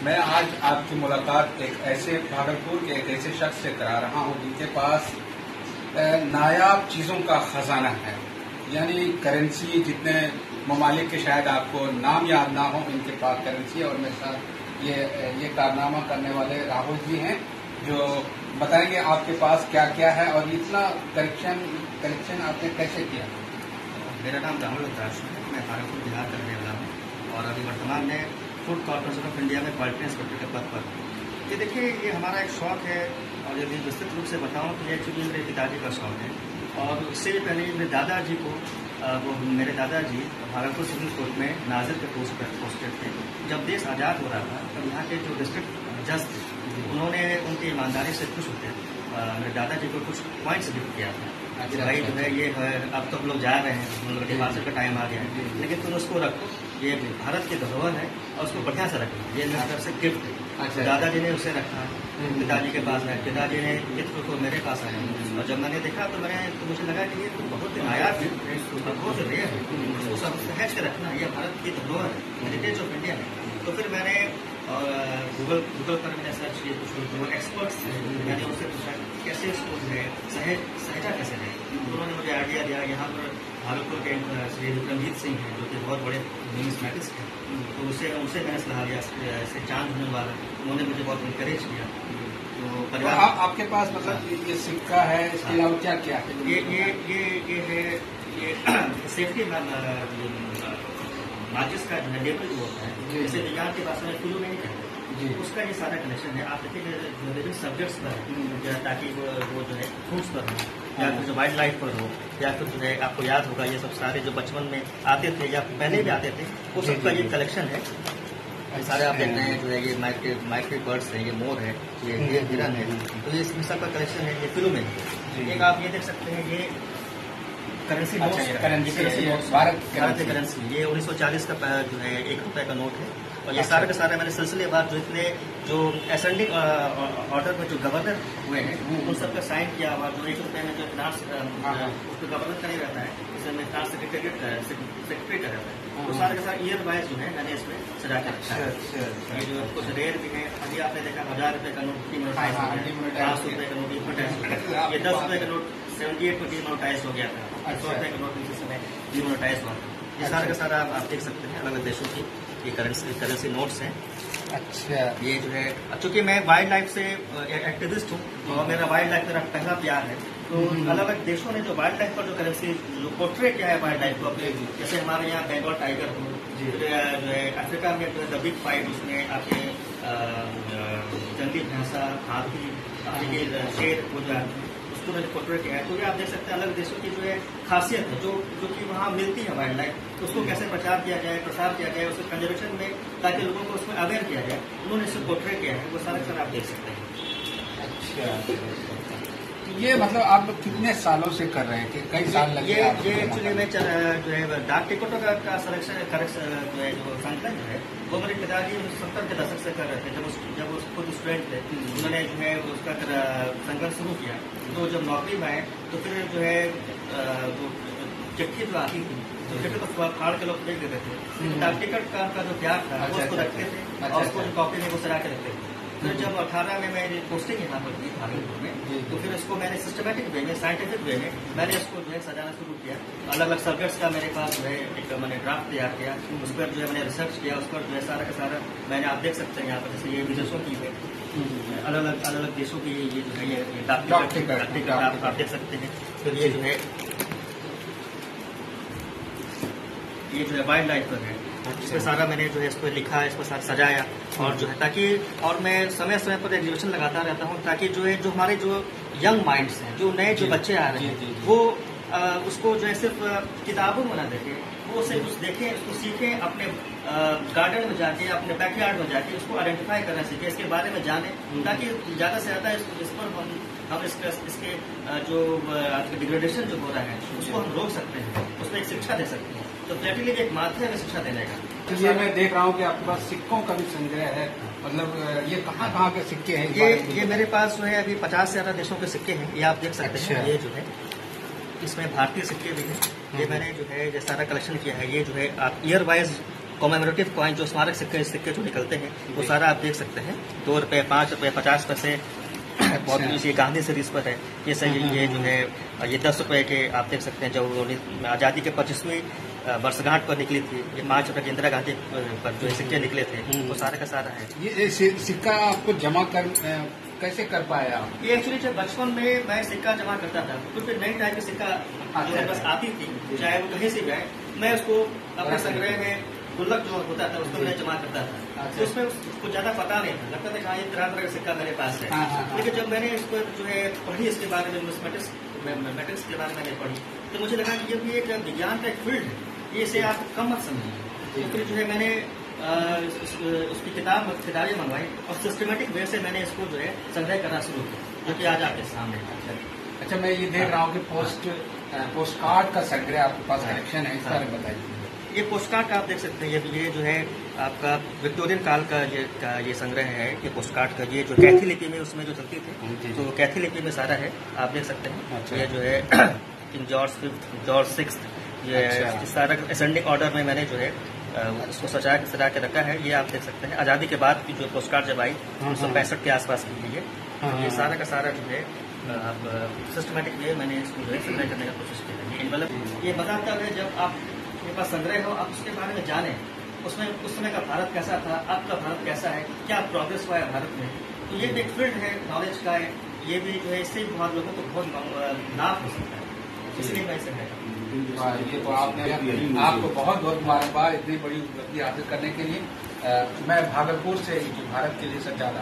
मैं आज आपकी मुलाकात एक ऐसे भागलपुर के एक ऐसे शख्स से करा रहा हूँ जिनके पास नायाब चीज़ों का खजाना है। यानी करेंसी, जितने ममालिक के शायद आपको नाम याद ना हो, इनके पास करेंसी है। और मेरे साथ ये कारनामा करने वाले राहुल जी हैं, जो बताएंगे आपके पास क्या क्या है और इतना कलेक्शन आपने कैसे किया। मेरा नाम राहुल दास है, मैं भागलपुर बिहार का रहने वाला हूँ और अभी वर्तमान में फूड कॉर्पोरेशन ऑफ इंडिया में क्वालिटी इंस्पेक्टर के पद पर। ये देखिए, ये हमारा एक शौक है और यदि विस्तृत रूप से बताऊँ तो ये एक्चुअली मेरे पिताजी का शौक है। और उससे भी पहले मेरे दादाजी को मेरे दादाजी भागलपुर सिविल कोर्ट में नाजिर के पोस्ट पर पोस्टेड थे। जब देश आज़ाद हो रहा था तब यहाँ के जो डिस्ट्रिक्ट जज थे, उन्होंने उनकी ईमानदारी से खुश होते मेरे दादाजी को कुछ पॉइंट्स गिफ्ट किया था। भाई जो है ये है, अब तो हम लोग जा रहे हैं, हम लोग डिपाजिट का टाइम आ गया है, लेकिन तुम उसको रखो, ये भारत की धरोहर है और उसको बढ़िया से रखो, ये मेरी तरफ से गिफ्ट है। दादाजी ने उसे रखा, पिताजी के पास है, पिताजी ने गिफ्ट को मेरे पास आया। और जब मैंने देखा तो मुझे लगा कि ये तो बहुत नायाब है, बहुत रेयर है, उसको सब सहज के रखना, ये भारत की धरोहर है, हेरिटेज ऑफ इंडिया है। तो फिर मैंने गूगल पर मैंने सर्च किया, कुछ जो एक्सपर्ट्स हैं, मैंने उनसे पूछा कैसे इसको जो है सहजा कैसे रहे। उन्होंने मुझे आइडिया दिया। यहाँ पर भागलपुर के श्री विक्रमजीत सिंह हैं, जो कि बहुत बड़े न्यूमिस्मेटिस्ट हैं, तो उनसे मैंने सलाह लिया, ऐसे चांद होने वाला, उन्होंने मुझे बहुत इंकरेज किया। तो परिवार आपके पास मतलब ये सिक्का है, इसके अलावा क्या क्या है? ये है, ये सेफ्टी माचिस का जो है लेबल जो होता है, जैसे विज्ञान के भाषा में फ्लू नहीं कहते, उसका ये सारा कनेक्शन है। आप देखिए विभिन्न सब्जेक्ट्स पर, ताकि वो जो है फ्रूट्स पर हो, या फिर जो वाइल्ड लाइफ पर हो, या फिर जो है आपको याद होगा ये सब सारे जो बचपन में आते थे या पहले भी आते थे, वो सबका ये कलेक्शन है। सारे आप देखते हैं जो है ये माइक्रो बर्ड्स है, ये मोर है, ये हिरन है, तो ये सबका कलेक्शन है। ये फ्लू में एक आप ये देख सकते हैं, ये करेंसी नोट्स, भारत की करेंसी, ये 1940 का जो है ₹1 का नोट है। और ये सारे के सारे मैंने सिलसिलेवार जो इतने जो असेंडिंग ऑर्डर में जो गवर्नर हुए हैं उन सबका साइन किया हुआ, जो ₹1 में जो फिनांस उसको गवर्नर का नहीं रहता है, इसमें फिनांस सेक्रेटरी का रहता है, तो सारे के सारे ईयर वाइज जो है मैंने इसमें सजा के रखा है। ये जो कुछ रेयर भी है, अभी आपने देखा ₹1000 का नोट डिमोनेटाइज हो गया, ₹500 का नोट डिमोनेटाइज हो गया, ये ₹10 का नोट 78 में डिमोनेटाइज हो गया था, ₹100 का नोट इसी समय डिमोनेटाइज हुआ था। ये सारा का सारा आप देख सकते हैं, अलग अलग देशों की ये करेंसी नोट्स हैं। अच्छा, ये जो है, चूंकि मैं वाइल्ड लाइफ से एक्टिविस्ट हूँ और मेरा वाइल्ड लाइफ मेरा पहला प्यार है, तो अलग अलग देशों ने जो वाइल्ड लाइफ पर जो करेंसी जो पोर्ट्रे किया है वाइल्ड लाइफ को अपने, जैसे हमारे यहाँ बंगाल टाइगर हो, जो है अफ्रीका में जो द बिग फाइव, उसमें आपके जंगली भैंसा, हाथी, शेर हो जाए, उसको मैंने पोर्ट्रे किया है। तो ये आप देख सकते हैं अलग देशों की जो है खासियत है, जो कि वहाँ मिलती है वाइल्ड लाइफ, उसको कैसे प्रचार किया जाए, प्रसार किया जाए, उसके कंजर्वेशन में, ताकि लोगों को उसमें अवेयर किया जाए, उन्होंने इसको पोर्ट्रे किया है, वो सारा आप देख सकते हैं। अच्छा, ये मतलब आप लोग कितने सालों से कर रहे हैं कि कई साल लगे? ये एक्चुअली में जो है डाक टिकटों का करेक्शन जो है, जो संकलन जो है, वो मेरे पिताजी 70 के दशक से कर रहे थे। जब वो खुद स्टूडेंट थे, उन्होंने जो है उसका संकलन शुरू किया। तो जब नौकरी में आए तो फिर जो है वो चिट्ठी जो आती थी, तो चिट्ठी को फाड़ के लोग फेंक देते थे। डाक टिकट का जो प्यार था वो उसको रखते थे और उसको कॉपी में वो सजा के रखते थे। फिर जब 18 में मेरी पोस्टिंग यहाँ पर थी भागलपुर में, तो फिर इसको मैंने सिस्टमेटिक वे में, साइंटिफिक वे में मैंने इसको जो है सजाना शुरू किया। अलग अलग सब्जेक्ट्स का मेरे पास जो है एक मैंने ड्राफ्ट तैयार किया, उस पर जो है मैंने रिसर्च किया, उस पर जो है सारा का सारा मैंने, आप देख सकते हैं यहाँ पर, जैसे ये विदेशों की है, अलग अलग देशों की ये जो है ये डाक टिकट आप देख सकते हैं। फिर ये जो है ये जो है वाइल्ड लाइफ पर है, इसमें सारा मैंने जो है इस पर लिखा, इस पर सजाया, और जो है ताकि, और मैं समय समय पर एग्जीबिशन लगाता रहता हूँ, ताकि जो है जो हमारे जो यंग माइंड्स हैं, जो नए जो बच्चे आ रहे हैं, वो उसको जो है सिर्फ किताबों में ना देखें, वो उसे कुछ देखें, उसको सीखें, अपने गार्डन में जाके, अपने बैकयार्ड में जाके उसको आइडेंटिफाई करना सीखें, इसके बारे में जाने, ताकि ज़्यादा से ज़्यादा इस पर हम इसके जो आज का डिग्रेडेशन जो हो रहा है उसको हम रोक सकते हैं, उसमें एक शिक्षा दे सकते हैं। तो प्लेटिली एक माध्यम है शिक्षा देने का। तो ये मैं देख रहा हूँ कि आपके पास सिक्कों का भी संग्रह है, मतलब ये कहाँ के सिक्के हैं? ये मेरे पास जो है अभी 50 से ज़्यादा देशों के सिक्के हैं, ये आप देख सकते हैं। ये जो है इसमें भारतीय सिक्के भी हैं, ये मैंने जो है सारा कलेक्शन किया है। ये जो है आप ईयर वाइज कॉमेमोरेटिव कॉइन, जो स्मारक सिक्के जो निकलते हैं, वो सारा आप देख सकते हैं। 2 रुपये, 5 रुपये, 50 पैसे, बहुत कुछ ये गांधी सीरीज पर है। ये सही, ये जो है ये 10 रुपये के आप देख सकते हैं, जो आज़ादी के 25वीं वर्षगांठ पर निकली थी। ये 5 रुपये के इंदिरा गांधी पर जो सिक्के निकले थे, वो सारा का सारा है। ये सिक्का आपको जमा कर कैसे कर पाया आप? ये एक्चुअली जब बचपन में मैं सिक्का जमा करता था, तो फिर नई टाइप की सिक्का जो है बस आती थी, चाहे वो कहीं से भी आए, मैं उसको अपने संग्रह में गुल्लक जो होता था उसको मैं जमा करता था। तो उसमें उसको ज्यादा पता नहीं था, लगता था कि हाँ ये तरह तरह का सिक्का मेरे पास है। लेकिन जब मैंने इसको जो है पढ़ी, इसके बारे में मैथमेटिक्स के बारे में मैंने पढ़ी, तो मुझे लगा कि ये भी एक विज्ञान का एक फील्ड है, ये इसे आप कम मत समझिए। तो फिर जो है मैंने उसकी किताबें मंगवाई और सिस्टमेटिक वे से मैंने इसको जो है संग्रह करना शुरू किया, जो कि आज आपके सामने है। अच्छा, मैं ये देख रहा हूँ कि पोस्ट कार्ड का संग्रह आपके पास कलेक्शन है, इस बारे में बताइए। ये पोस्ट कार्ड का आप देख सकते हैं, ये जो है आपका विक्टोरियन काल का ये संग्रह है। ये पोस्ट कार्ड का, ये जो कैथी लिपि में उसमें जो चलती थी, तो कैथी लिपि में सारा है, आप देख सकते हैं। अच्छा। ये जो है किंग जॉर्ज 5, जॉर्ज 6, ये सारा असेंडिंग ऑर्डर में मैंने जो है उसको सजा के रखा है। ये आप देख सकते हैं आज़ादी के बाद की जो पोस्ट कार्ड जब आई 1965 के आसपास की है। ये सारा का सारा जो है आप सिस्टमेटिक वे मैंने इसको जो है संग्रह करने का कोशिश की है। मतलब ये बताता है जब आपके पास संग्रह हो, आप उसके बारे में जाने, उसमें उस समय का भारत कैसा था, अब का भारत कैसा है, क्या प्रोग्रेस हुआ है भारत में। तो ये एक फील्ड है नॉलेज का है, ये भी जो है इससे बहुत लोगों को बहुत लाभ हो सकता है, इसलिए मैं इसे कहता हूँ। ये तो आपको बहुत बहुत मुबारकबाद इतनी बड़ी उपलब्धि हासिल करने के लिए। मैं भागलपुर से भारत के लिए सज्जाद